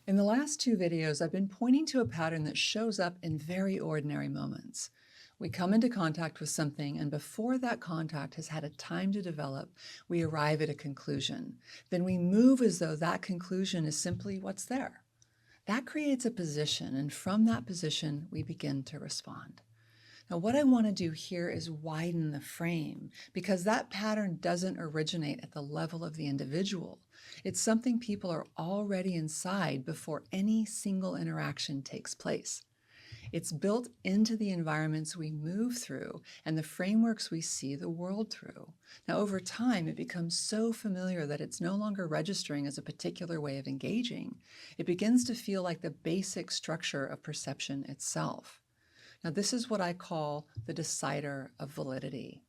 In the last two videos, I've been pointing to a pattern that shows up in very ordinary moments. We come into contact with something, and before that contact has had a time to develop, we arrive at a conclusion. Then we move as though that conclusion is simply what's there. That creates a position, and from that position, we begin to respond. Now, what I want to do here is widen the frame because that pattern doesn't originate at the level of the individual. It's something people are already inside before any single interaction takes place. It's built into the environments we move through and the frameworks we see the world through. Now, over time, it becomes so familiar that it's no longer registering as a particular way of engaging. It begins to feel like the basic structure of perception itself. Now, this is what I call the decider of validity.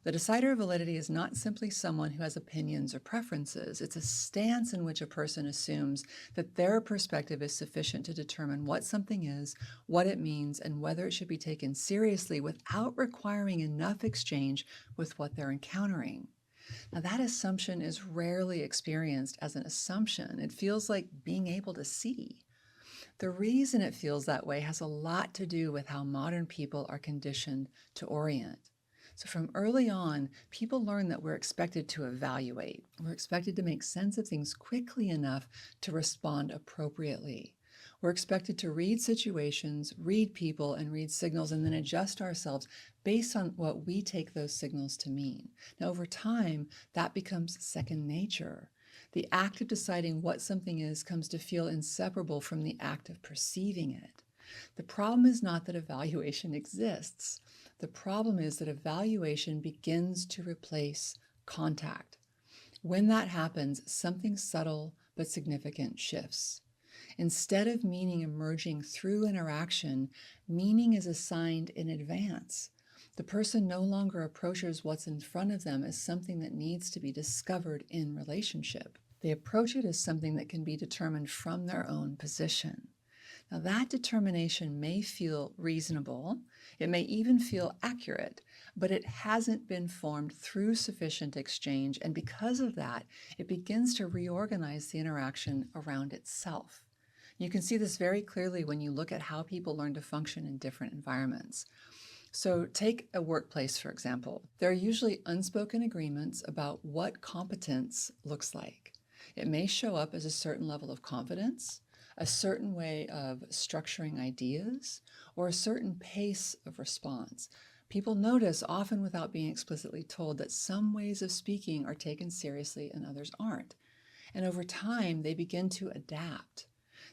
The decider of validity is not simply someone who has opinions or preferences. It's a stance in which a person assumes that their perspective is sufficient to determine what something is, what it means, and whether it should be taken seriously without requiring enough exchange with what they're encountering. Now, that assumption is rarely experienced as an assumption. It feels like being able to see. The reason it feels that way has a lot to do with how modern people are conditioned to orient. So from early on, people learn that we're expected to evaluate. We're expected to make sense of things quickly enough to respond appropriately. We're expected to read situations, read people, and read signals, and then adjust ourselves based on what we take those signals to mean. Now, over time, that becomes second nature. The act of deciding what something is comes to feel inseparable from the act of perceiving it. The problem is not that evaluation exists. The problem is that evaluation begins to replace contact. When that happens, something subtle but significant shifts. Instead of meaning emerging through interaction, meaning is assigned in advance. The person no longer approaches what's in front of them as something that needs to be discovered in relationship. They approach it as something that can be determined from their own position. Now, that determination may feel reasonable, it may even feel accurate, but it hasn't been formed through sufficient exchange, and because of that, it begins to reorganize the interaction around itself. You can see this very clearly when you look at how people learn to function in different environments. So take a workplace, for example. There are usually unspoken agreements about what competence looks like. It may show up as a certain level of confidence, a certain way of structuring ideas, or a certain pace of response. People notice, often without being explicitly told, that some ways of speaking are taken seriously and others aren't. And over time, they begin to adapt.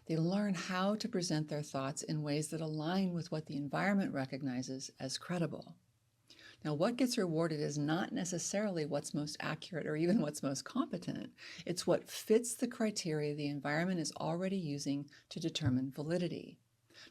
They learn how to present their thoughts in ways that align with what the environment recognizes as credible. Now, what gets rewarded is not necessarily what's most accurate or even what's most competent. It's what fits the criteria the environment is already using to determine validity.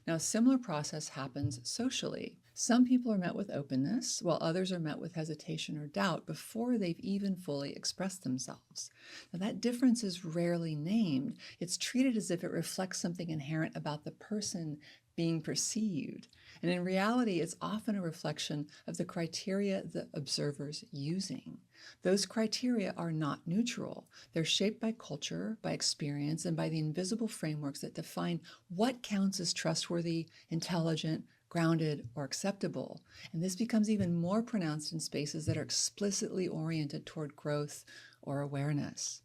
Now, a similar process happens socially. Some people are met with openness, while others are met with hesitation or doubt before they've even fully expressed themselves. Now, that difference is rarely named. It's treated as if it reflects something inherent about the person being perceived. And in reality, it's often a reflection of the criteria the observer's using. Those criteria are not neutral. They're shaped by culture, by experience, and by the invisible frameworks that define what counts as trustworthy, intelligent, grounded, or acceptable. And this becomes even more pronounced in spaces that are explicitly oriented toward growth or awareness.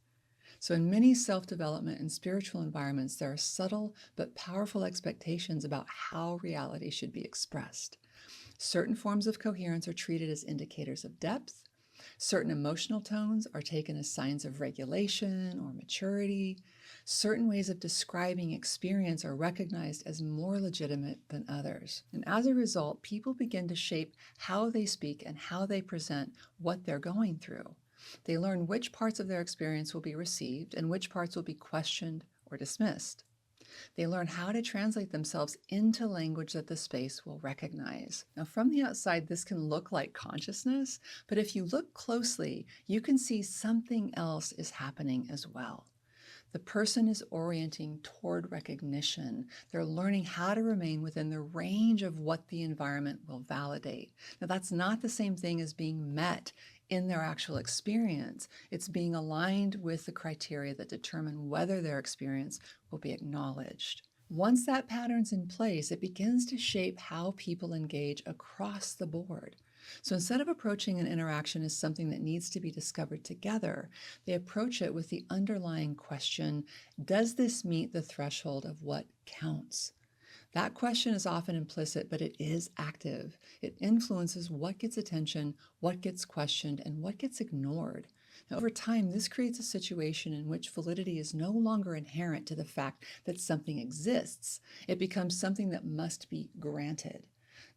So in many self-development and spiritual environments, there are subtle but powerful expectations about how reality should be expressed. Certain forms of coherence are treated as indicators of depth. Certain emotional tones are taken as signs of regulation or maturity. Certain ways of describing experience are recognized as more legitimate than others. And as a result, people begin to shape how they speak and how they present what they're going through. They learn which parts of their experience will be received and which parts will be questioned or dismissed. They learn how to translate themselves into language that the space will recognize. Now, from the outside, this can look like consciousness, but if you look closely, you can see something else is happening as well. The person is orienting toward recognition. They're learning how to remain within the range of what the environment will validate. Now, that's not the same thing as being met in their actual experience. It's being aligned with the criteria that determine whether their experience will be acknowledged. Once that pattern's in place, it begins to shape how people engage across the board. So instead of approaching an interaction as something that needs to be discovered together, they approach it with the underlying question, does this meet the threshold of what counts? That question is often implicit, but it is active. It influences what gets attention, what gets questioned, and what gets ignored. Now, over time, this creates a situation in which validity is no longer inherent to the fact that something exists. It becomes something that must be granted.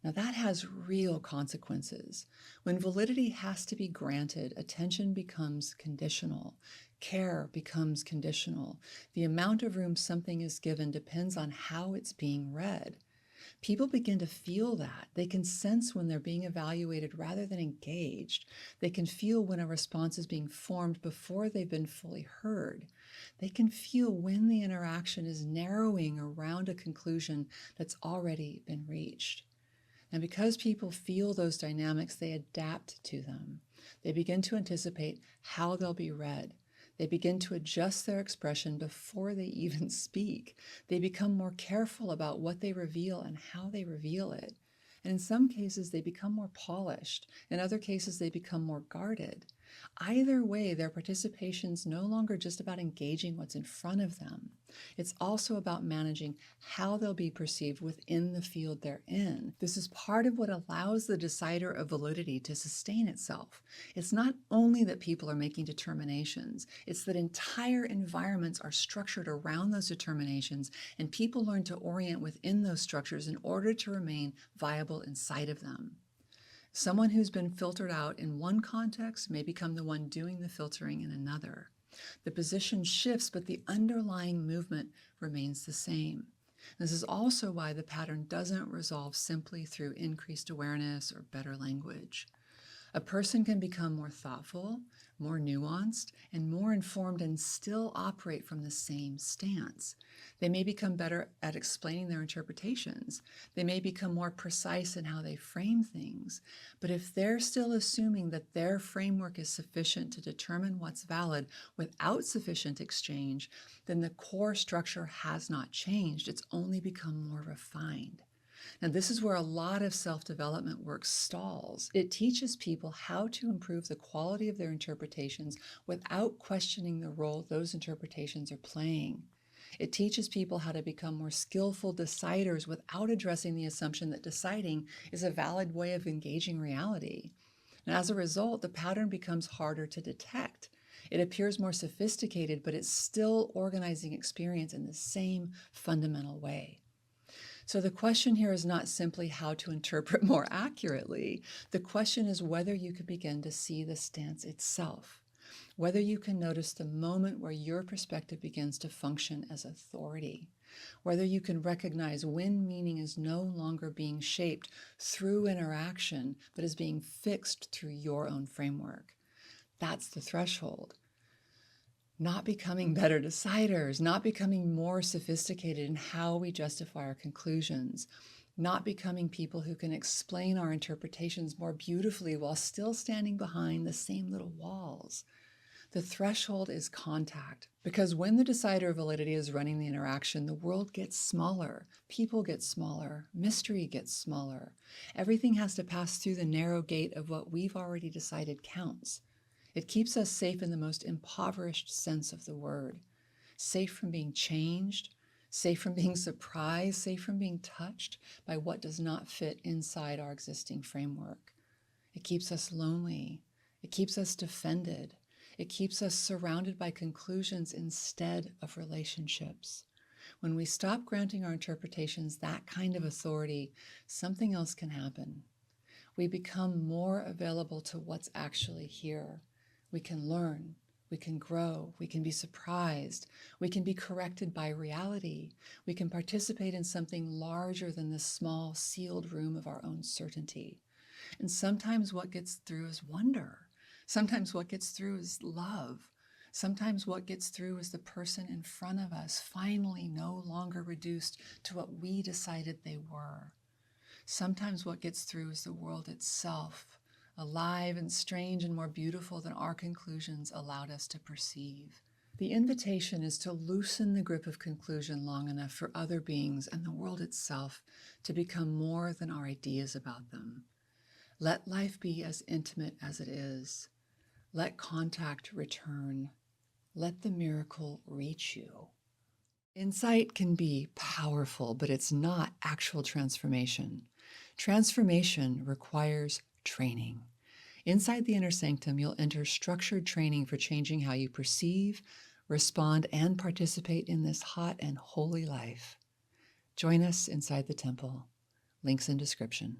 Now, that has real consequences. When validity has to be granted, attention becomes conditional. Care becomes conditional. The amount of room something is given depends on how it's being read. People begin to feel that. They can sense when they're being evaluated rather than engaged. They can feel when a response is being formed before they've been fully heard. They can feel when the interaction is narrowing around a conclusion that's already been reached. And because people feel those dynamics, they adapt to them. They begin to anticipate how they'll be read. They begin to adjust their expression before they even speak. They become more careful about what they reveal and how they reveal it. And in some cases, they become more polished. In other cases, they become more guarded. Either way, their participation is no longer just about engaging what's in front of them. It's also about managing how they'll be perceived within the field they're in. This is part of what allows the decider of validity to sustain itself. It's not only that people are making determinations, it's that entire environments are structured around those determinations, and people learn to orient within those structures in order to remain viable inside of them. Someone who's been filtered out in one context may become the one doing the filtering in another. The position shifts, but the underlying movement remains the same. This is also why the pattern doesn't resolve simply through increased awareness or better language. A person can become more thoughtful, more nuanced, and more informed and still operate from the same stance. They may become better at explaining their interpretations. They may become more precise in how they frame things. But if they're still assuming that their framework is sufficient to determine what's valid without sufficient exchange, then the core structure has not changed. It's only become more refined. Now, this is where a lot of self-development work stalls. It teaches people how to improve the quality of their interpretations without questioning the role those interpretations are playing. It teaches people how to become more skillful deciders without addressing the assumption that deciding is a valid way of engaging reality. And as a result, the pattern becomes harder to detect. It appears more sophisticated, but it's still organizing experience in the same fundamental way. So the question here is not simply how to interpret more accurately. The question is whether you can begin to see the stance itself, whether you can notice the moment where your perspective begins to function as authority, whether you can recognize when meaning is no longer being shaped through interaction, but is being fixed through your own framework. That's the threshold. Not becoming better deciders, not becoming more sophisticated in how we justify our conclusions, not becoming people who can explain our interpretations more beautifully while still standing behind the same little walls. The threshold is contact, because when the decider of validity is running the interaction, the world gets smaller, people get smaller, mystery gets smaller. Everything has to pass through the narrow gate of what we've already decided counts. It keeps us safe in the most impoverished sense of the word, safe from being changed, safe from being surprised, safe from being touched by what does not fit inside our existing framework. It keeps us lonely. It keeps us defended. It keeps us surrounded by conclusions instead of relationships. When we stop granting our interpretations that kind of authority, something else can happen. We become more available to what's actually here. We can learn, we can grow, we can be surprised, we can be corrected by reality, we can participate in something larger than the small, sealed room of our own certainty. And sometimes what gets through is wonder. Sometimes what gets through is love. Sometimes what gets through is the person in front of us finally no longer reduced to what we decided they were. Sometimes what gets through is the world itself, alive and strange and more beautiful than our conclusions allowed us to perceive. The invitation is to loosen the grip of conclusion long enough for other beings and the world itself to become more than our ideas about them. Let life be as intimate as it is. Let contact return. Let the miracle reach you. Insight can be powerful, but it's not actual transformation. Transformation requires training. Inside the inner sanctum, you'll enter structured training for changing how you perceive, respond, and participate in this hot and holy life. Join us inside the temple. Links in description.